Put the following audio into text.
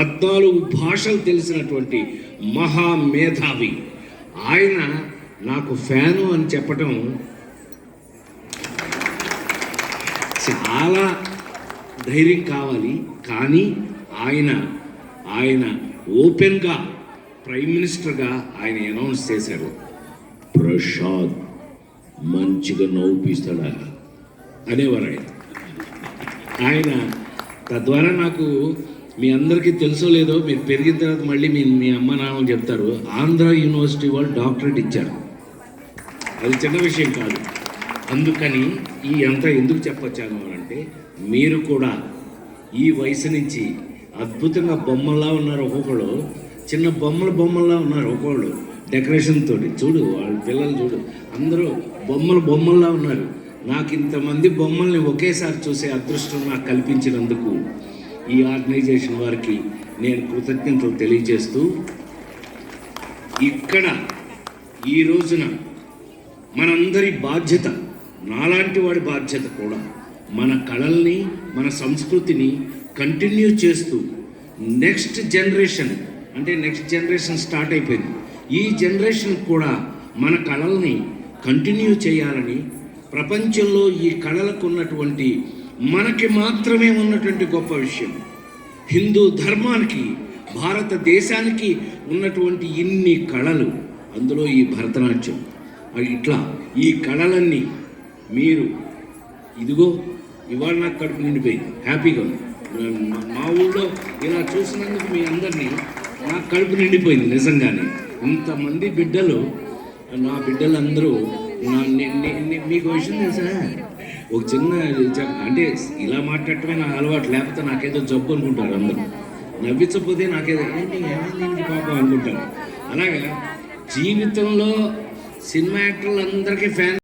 14 భాషలు తెలిసినటువంటి మహామేధావి. ఆయన నాకు ఫ్యాను అని చెప్పటం చాలా ధైర్యం కావాలి. కానీ ఆయన ఓపెన్గా ప్రైమ్ మినిస్టర్గా ఆయన అనౌన్స్ చేశాడు, ప్రసాద్ మంచిగా నవ్వుపిస్తాడా అనేవారు ఆయన. తద్వారా నాకు మీ అందరికీ తెలుసో లేదో, మీరు పెరిగిన తర్వాత మళ్ళీ మీ అమ్మ నాన్న చెప్తారు, ఆంధ్ర యూనివర్సిటీ వాళ్ళు డాక్టరేట్ ఇచ్చారు. అది చిన్న విషయం కాదు. అందుకని ఈ అంతా ఎందుకు చెప్పొచ్చాను అంటే, మీరు కూడా ఈ వయసు నుంచి అద్భుతంగా బొమ్మల్లా ఉన్నారు. ఒక్కొక్కళ్ళు చిన్న బొమ్మల్లా ఉన్నారు. ఒక్కొక్కళ్ళు డెకరేషన్ తోటి చూడు, వాళ్ళ పిల్లలు చూడు, అందరూ బొమ్మల్లా ఉన్నారు. నాకు ఇంతమంది బొమ్మల్ని ఒకేసారి చూసే అదృష్టం నాకు కల్పించినందుకు ఈ ఆర్గనైజేషన్ వారికి నేను కృతజ్ఞతలు తెలియజేస్తూ, ఇక్కడ ఈ రోజున మనందరి బాధ్యత, నాలాంటి వాడి బాధ్యత కూడా, మన కళల్ని మన సంస్కృతిని కంటిన్యూ చేస్తూ నెక్స్ట్ జనరేషన్ స్టార్ట్ అయిపోయింది. ఈ జనరేషన్ కూడా మన కళల్ని కంటిన్యూ చేయాలని, ప్రపంచంలో ఈ కళలకు ఉన్నటువంటి, మనకి మాత్రమే ఉన్నటువంటి గొప్ప విషయం, హిందూ ధర్మానికి, భారతదేశానికి ఉన్నటువంటి ఇన్ని కళలు, అందులో ఈ భరతనాట్యం, ఇట్లా ఈ కళలన్నీ మీరు ఇదిగో ఇవాళ నాకు కడుపు నిండిపోయింది, హ్యాపీగా ఉంది. మా ఊళ్ళో ఇలా చూసినందుకు మీ అందరినీ నాకు కడుపు నిండిపోయింది నిజంగానే. ఇంతమంది బిడ్డలు, నా బిడ్డలందరూ మీకు విషయం తెలుసా, ఒక చిన్న అంటే ఇలా మాట్లాడటమే నాకు అలవాటు, లేకపోతే నాకేదో జబ్బు అనుకుంటారు అందరూ. నవ్వించకపోతే నాకేదో ఏమైంది పాపం అనుకుంటారు. అలాగా జీవితంలో సినిమా యాక్టర్లు అందరికీ ఫ్యాన్